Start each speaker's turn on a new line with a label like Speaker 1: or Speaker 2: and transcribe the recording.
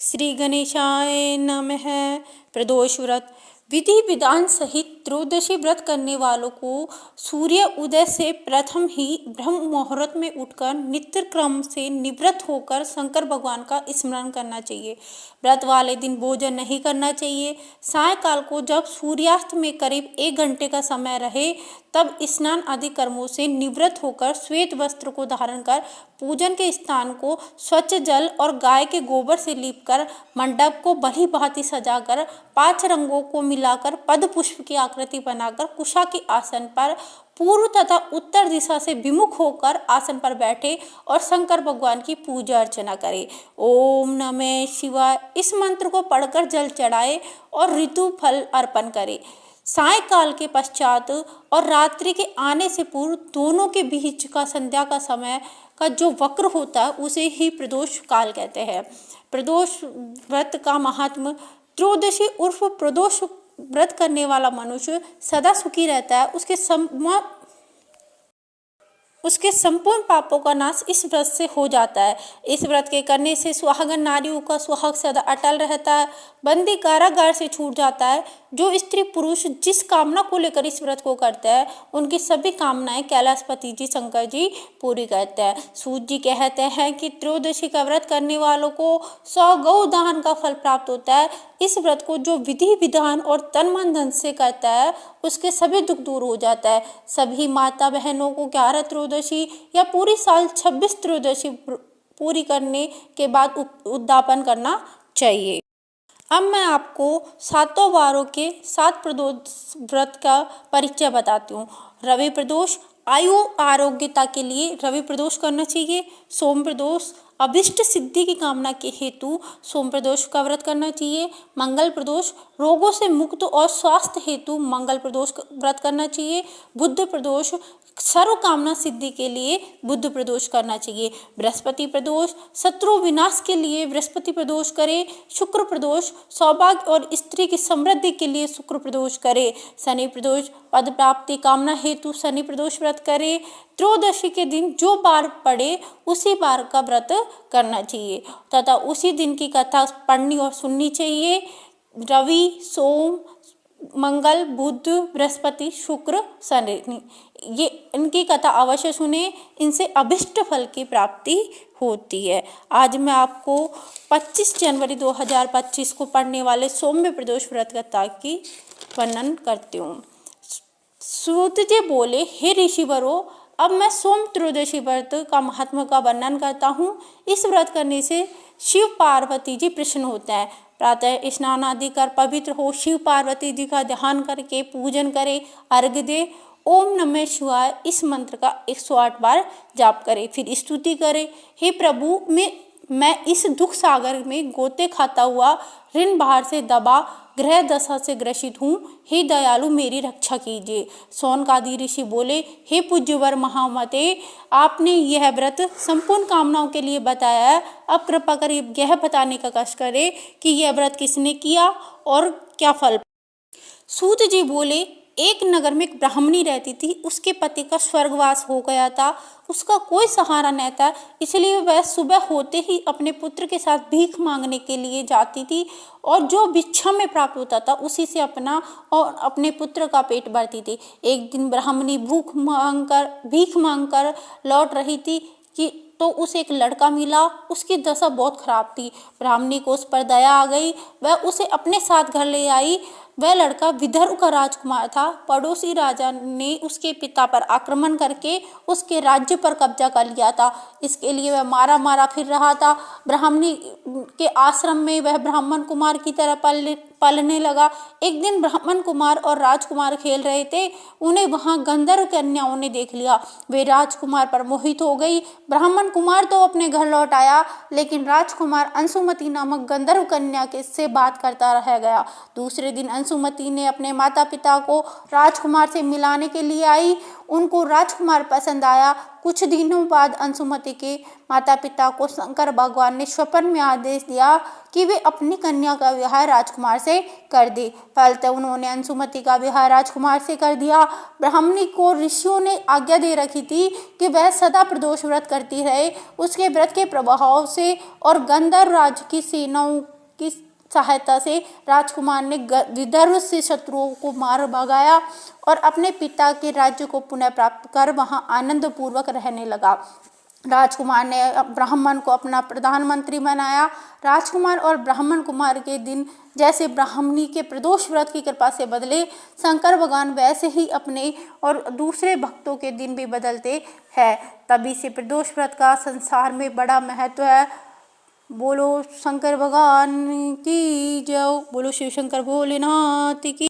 Speaker 1: श्री गणेशाय नमः। प्रदोष व्रत विधि विधान सहित त्रयोदशी व्रत करने वालों को सूर्य उदय से प्रथम ही ब्रह्म मुहूर्त में उठकर नित्य क्रम से निवृत्त होकर शंकर भगवान का स्मरण करना चाहिए। व्रत वाले दिन भोजन नहीं करना चाहिए। सायकाल को जब सूर्यास्त में करीब 1 घंटे का समय रहे तब स्नान आदि कर्मों से निवृत्त होकर श्वेत वस्त्र को धारण कर पूजन के स्थान को स्वच्छ जल और गाय के गोबर से लीपकर मंडप को भली भांति सजाकर 5 रंगों को मिलाकर पद्म पुष्प की आकृति बनाकर कुशा के आसन पर पूर्व तथा उत्तर दिशा से विमुख होकर आसन पर बैठे और शंकर भगवान की पूजा अर्चना करे। ओम नमः शिवाय इस मंत्र को पढ़कर जल चढ़ाए और ऋतु फल अर्पण करे। सायकाल के पश्चात और रात्रि के आने से पूर्व दोनों के बीच का संध्या का समय का जो वक्र होता है उसे ही प्रदोष काल कहते हैं। प्रदोष व्रत का महात्म त्रयोदशी उर्फ प्रदोष व्रत करने वाला मनुष्य सदा सुखी रहता है। उसके संपूर्ण पापों का नाश इस व्रत से हो जाता है। इस व्रत के करने से सुहागन नारियों का सुहाग सदा अटल रहता है। बंदी कारागार से छूट जाता है। जो स्त्री पुरुष जिस कामना को लेकर इस व्रत को करते हैं उनकी सभी कामनाएं कैलाशपति जी शंकर जी पूरी करते हैं। सूत जी कहते हैं कि त्रयोदशी का व्रत करने वालों को 100 गौ दान का फल प्राप्त होता है। इस व्रत को जो विधि विधान और तन मन धन से करता है उसके सभी दुख दूर हो जाता है। सभी माता बहनों को 11 त्रयोदशी या पूरी साल 26 त्रयोदशी पूरी करने के बाद उद्यापन करना चाहिए। अब मैं आपको 7 वारों के 7 प्रदोष व्रत का परिचय बताती हूँ। रवि प्रदोष आयु आरोग्यता के लिए रवि प्रदोष करना चाहिए। सोम प्रदोष अभिष्ट सिद्धि की कामना के हेतु सोम प्रदोष का व्रत करना चाहिए। मंगल प्रदोष रोगों से मुक्त और स्वास्थ्य हेतु मंगल प्रदोष व्रत करना चाहिए। बुध प्रदोष सर्व कामना सिद्धि के लिए बुध प्रदोष करना चाहिए। बृहस्पति प्रदोष शत्रु विनाश के लिए बृहस्पति प्रदोष करे। शुक्र प्रदोष सौभाग्य और स्त्री की समृद्धि के लिए शुक्र प्रदोष करे। शनि प्रदोष पद प्राप्ति कामना हेतु शनि प्रदोष व्रत करे। त्रयोदशी के दिन जो बार पड़े उसी बार का व्रत करना चाहिए तथा उसी दिन की कथा पढ़नी और सुननी चाहिए। रवि सोम मंगल बुध बृहस्पति शुक्र शनि ये इनकी कथा अवश्य सुने। इनसे अभिष्ट फल की प्राप्ति होती है। आज मैं आपको 25 जनवरी 2025 को पढ़ने वाले सौम्य प्रदोष व्रत कथा की वर्णन करती हूँ। सूत जी बोले, हे ऋषिवरों, अब मैं सोम त्रयोदशी व्रत का महात्मा का वर्णन करता हूँ। इस व्रत करने से शिव पार्वती जी प्रसन्न होते हैं। प्रातः स्नान आदि कर पवित्र हो शिव पार्वती जी का ध्यान करके पूजन करे, अर्घ्य दे। ओम नमः शिवाय इस मंत्र का 108 बार जाप करे, फिर स्तुति करे। हे प्रभु, मैं इस दुख सागर में गोते खाता हुआ ऋण भार से दबा ग्रह दशा से ग्रसित हूँ। हे दयालु, मेरी रक्षा कीजिए। शौनकादि ऋषि बोले, हे पूज्यवर महामते, आपने यह व्रत संपूर्ण कामनाओं के लिए बताया है। अब कृपा कर यह बताने का कष्ट करे कि यह व्रत किसने किया और क्या फल। सूत जी बोले, एक नगर में एक ब्राह्मणी रहती थी। उसके पति का स्वर्गवास हो गया था। उसका कोई सहारा नहीं था, इसलिए वह सुबह होते ही अपने पुत्र के साथ भीख मांगने के लिए जाती थी और जो भिक्षा में प्राप्त होता था उसी से अपना और अपने पुत्र का पेट भरती थी। एक दिन ब्राह्मणी भीख मांगकर लौट रही थी कि तो उसे एक लड़का मिला। उसकी दशा बहुत खराब थी। ब्राह्मणी को उस पर दया आ गई। वह उसे अपने साथ घर ले आई। वह लड़का विदर्भ का राजकुमार था। पड़ोसी राजा ने उसके पिता पर आक्रमण करके उसके राज्य पर कब्जा कर लिया था। इसके लिए वह मारा मारा फिर रहा था। ब्राह्मणी के आश्रम में वह ब्राह्मण कुमार की तरह पलने लगा। एक दिन ब्राह्मण कुमार और राजकुमार खेल रहे थे। उन्हें वहां गंधर्व कन्याओं ने देख लिया। वे राजकुमार पर मोहित हो गई। ब्राह्मण कुमार तो अपने घर लौट आया, लेकिन राजकुमार अंशुमति नामक गंधर्व कन्या से बात करता रह गया। दूसरे दिन अंशुमति ने अपने माता पिता को राजकुमार से मिलाने के लिए आई। उनको राजकुमार पसंद आया। कुछ दिनों बाद अंशुमति के माता पिता को शंकर भगवान ने स्वप्न में आदेश दिया कि वे अपनी कन्या का विवाह राजकुमार से कर दे। फलतः उन्होंने अंशुमति का विवाह राजकुमार से कर दिया। ब्राह्मणी को ऋषियों ने आज्ञा दे रखी थी कि वह सदा प्रदोष व्रत करती रहे। उसके व्रत के प्रभाव से और गंधर्व राज की सेनाओं की सहायता से राजकुमार ने विदर्भ से शत्रुओं को मार भगाया और अपने पिता के राज्य को पुनः प्राप्त कर वहां आनंद पूर्वक रहने लगा। राजकुमार ने ब्राह्मण को अपना प्रधानमंत्री बनाया। राजकुमार और ब्राह्मण कुमार के दिन जैसे ब्राह्मणी के प्रदोष व्रत की कृपा से बदले, शंकर भगवान वैसे ही अपने और दूसरे भक्तों के दिन भी बदलते हैं। तभी से प्रदोष व्रत का संसार में बड़ा महत्व है। बोलो शंकर भगवान की जय। बोलो शिव शंकर भोलेनाथ की।